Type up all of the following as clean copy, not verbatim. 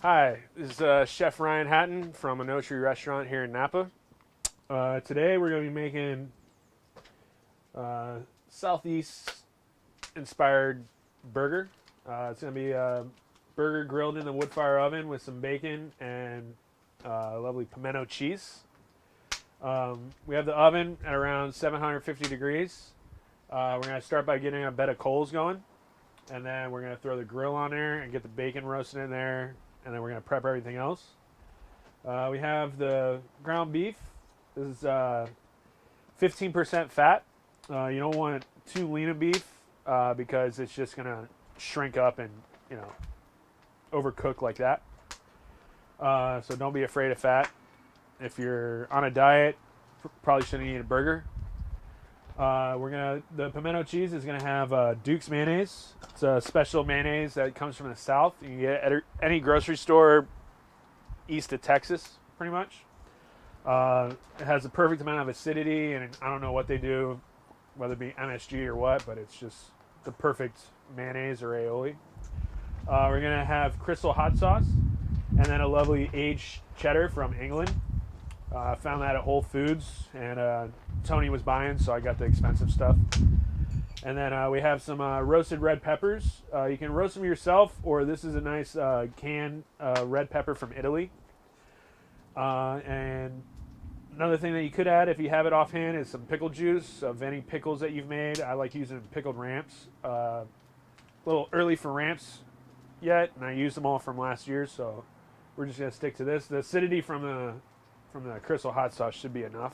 Hi, this is Chef Ryan Hatton from a No Tree restaurant here in Napa. Today we're going to be making Southeast-inspired burger. It's going to be a burger grilled in the wood fire oven with some bacon and lovely pimento cheese. We have the oven at around 750 degrees. We're going to start by getting a bed of coals going, and then we're going to throw the grill on there and get the bacon roasted in there. And then we're going to prep everything else. We have the ground beef. This is 15% fat. You don't want too lean of beef because it's just going to shrink up and, overcook like that. So don't be afraid of fat. If you're on a diet, probably shouldn't eat a burger. The pimento cheese is gonna have Duke's mayonnaise. It's a special mayonnaise that comes from the South. You can get at any grocery store east of Texas, pretty much. It has the perfect amount of acidity, and I don't know what they do, whether it be MSG or what, but it's just the perfect mayonnaise or aioli. We're gonna have Crystal hot sauce, and then a lovely aged cheddar from England. I found that at Whole Foods, and Tony was buying, so I got the expensive stuff. And then we have some roasted red peppers. You can roast them yourself, or this is a nice canned red pepper from Italy. And another thing that you could add, if you have it offhand, is some pickle juice of any pickles that you've made. I like using pickled ramps. A little early for ramps yet, and I used them all from last year, so we're just going to stick to this. The acidity from the Crystal hot sauce should be enough.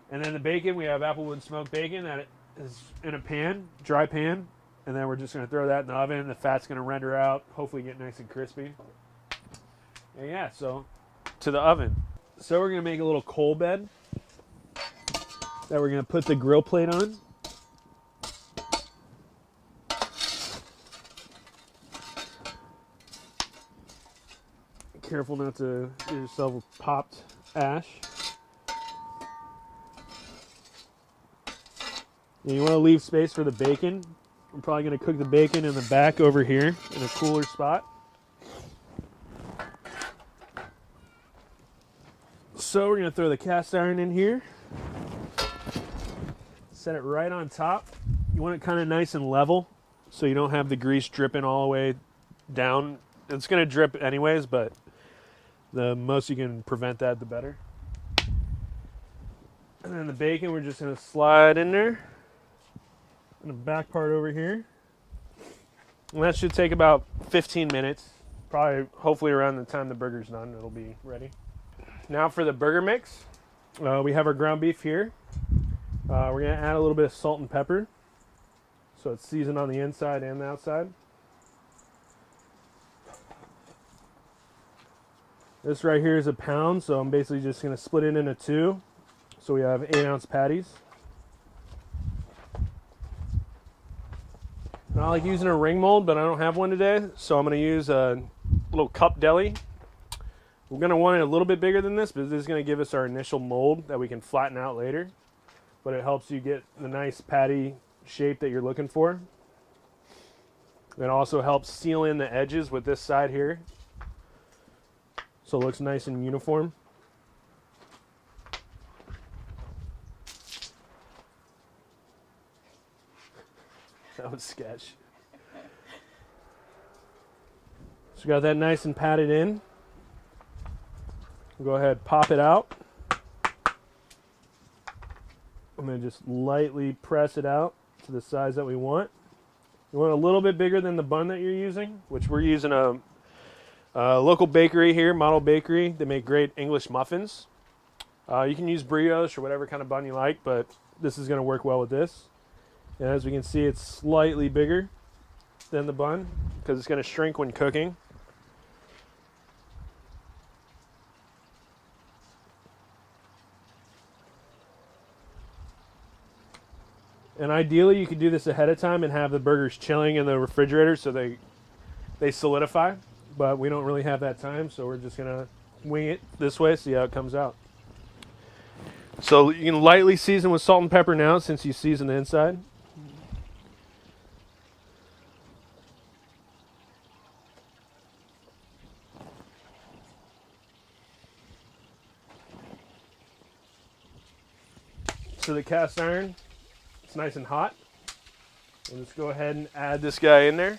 And then the bacon, we have applewood smoked bacon that is in a pan, dry pan, and then we're just going to throw that in the oven. The fat's going to render out, hopefully get nice and crispy. And yeah, so to the oven. So we're going to make a little coal bed that we're going to put the grill plate on. Careful not to get yourself a popped ash. And you want to leave space for the bacon. I'm probably going to cook the bacon in the back over here in a cooler spot. So we're going to throw the cast iron in here. Set it right on top. You want it kind of nice and level so you don't have the grease dripping all the way down. It's going to drip anyways, but the most you can prevent that, the better. And then the bacon, we're just going to slide in there. In the back part over here. And that should take about 15 minutes. Probably, hopefully around the time the burger's done, it'll be ready. Now for the burger mix. We have our ground beef here. We're going to add a little bit of salt and pepper. So it's seasoned on the inside and the outside. This right here is a pound, so I'm basically just going to split it into two. So we have 8-ounce patties. And I like using a ring mold, but I don't have one today, so I'm going to use a little cup deli. We're going to want it a little bit bigger than this, but this is going to give us our initial mold that we can flatten out later. But it helps you get the nice patty shape that you're looking for. It also helps seal in the edges with this side here, so it looks nice and uniform. That was sketch. So we got that nice and patted in. We'll go ahead, pop it out. I'm going to just lightly press it out to the size that we want. You want it a little bit bigger than the bun that you're using, which we're using a local bakery here, Model Bakery. They make great English muffins. You can use brioche or whatever kind of bun you like, but this is going to work well with this. And as we can see, it's slightly bigger than the bun because it's going to shrink when cooking. And ideally, you could do this ahead of time and have the burgers chilling in the refrigerator so they solidify. But we don't really have that time, so we're just going to wing it this way, see how it comes out. So you can lightly season with salt and pepper now since you seasoned the inside. to the cast iron. It's nice and hot. We'll just go ahead and add this guy in there.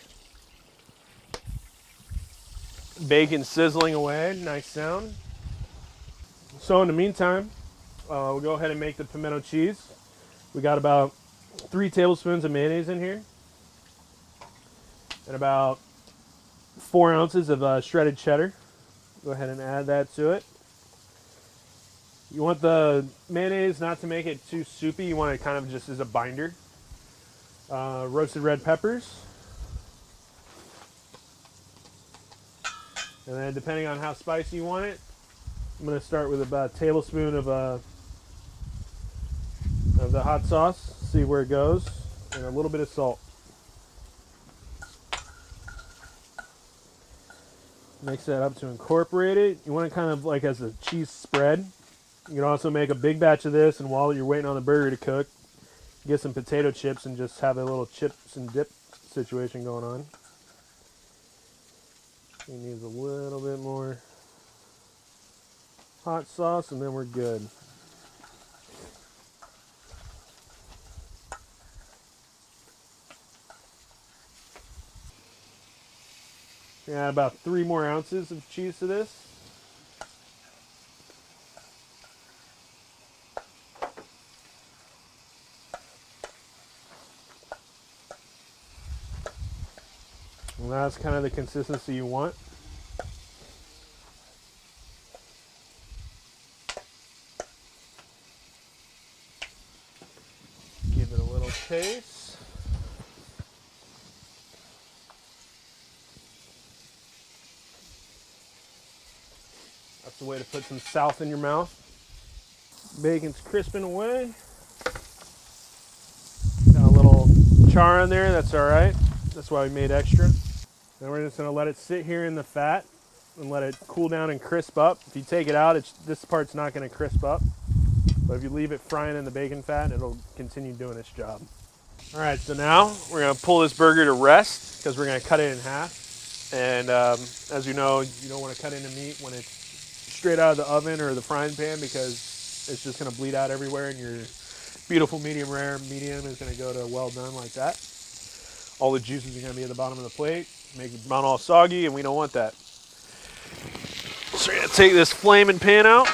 Bacon sizzling away, nice sound. So in the meantime, we'll go ahead and make the pimento cheese. We got about 3 tablespoons of mayonnaise in here. And about 4 ounces of shredded cheddar. Go ahead and add that to it. You want the mayonnaise not to make it too soupy. You want it kind of just as a binder. Roasted red peppers. And then depending on how spicy you want it, I'm going to start with about a tablespoon of the hot sauce. See where it goes. And a little bit of salt. Mix that up to incorporate it. You want it kind of like as a cheese spread. You can also make a big batch of this, and while you're waiting on the burger to cook, get some potato chips and just have a little chips and dip situation going on. It needs a little bit more hot sauce, and then we're good. Add about 3 more ounces of cheese to this. And that's kind of the consistency you want. Give it a little taste. That's the way to put some south in your mouth. Bacon's crisping away. Got a little char in there, that's all right. That's why we made extra. Then we're just gonna let it sit here in the fat and let it cool down and crisp up. If you take it out, this part's not gonna crisp up. But if you leave it frying in the bacon fat, it'll continue doing its job. All right, so now we're gonna pull this burger to rest because we're gonna cut it in half. And as you know, you don't wanna cut into meat when it's straight out of the oven or the frying pan because it's just going to bleed out everywhere, and your beautiful medium rare medium is going to go to well done like that. All the juices are going to be at the bottom of the plate, make it not all soggy, and we don't want that. So we're going to take this flaming pan out.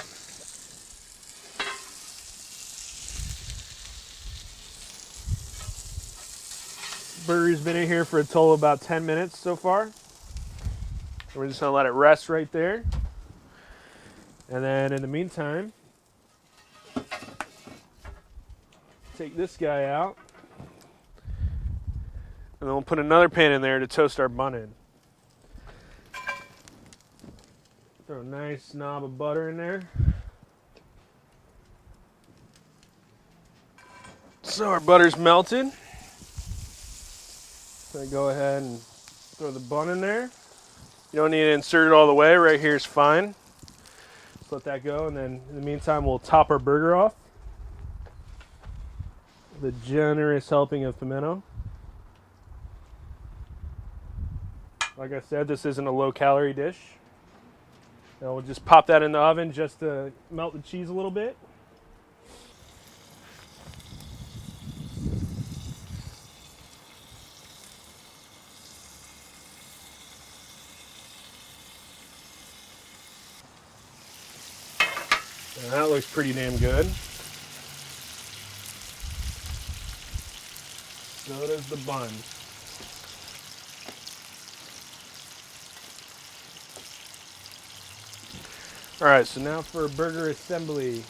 Burger's been in here for a total of about 10 minutes so far. We're just going to let it rest right there. And then in the meantime, take this guy out. And then we'll put another pan in there to toast our bun in. Throw a nice knob of butter in there. So our butter's melted. So go ahead and throw the bun in there. You don't need to insert it all the way. Right here is fine. Just let that go, and then in the meantime, we'll top our burger off with a generous helping of pimento. Like I said, this isn't a low-calorie dish. And we'll just pop that in the oven just to melt the cheese a little bit. And that looks pretty damn good. So does the bun. Alright, so now for burger assembly. I'm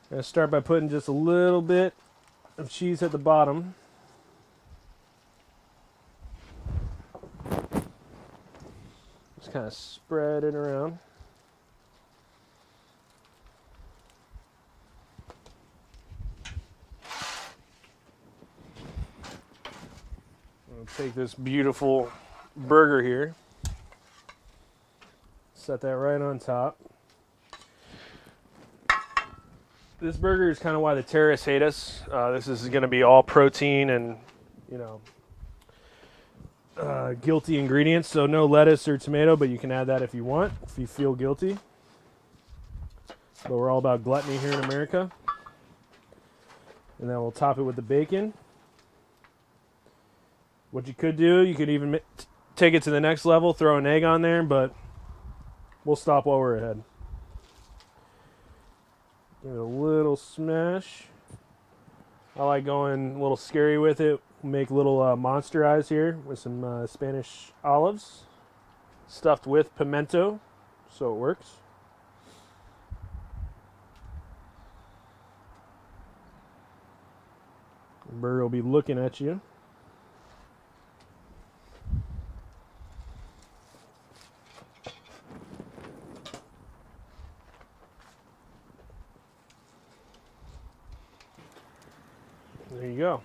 going to start by putting just a little bit of cheese at the bottom. Just kind of spread it around. I'll take this beautiful burger here. Set that right on top. This burger is kind of why the terrorists hate us. This is going to be all protein and, guilty ingredients. So no lettuce or tomato, but you can add that if you want, if you feel guilty. But we're all about gluttony here in America. And then we'll top it with the bacon. What you could do, you could even take it to the next level, throw an egg on there, but we'll stop while we're ahead. Give it a little smash. I like going a little scary with it. Make little monster eyes here with some Spanish olives stuffed with pimento, so it works. The burger will be looking at you. There you go.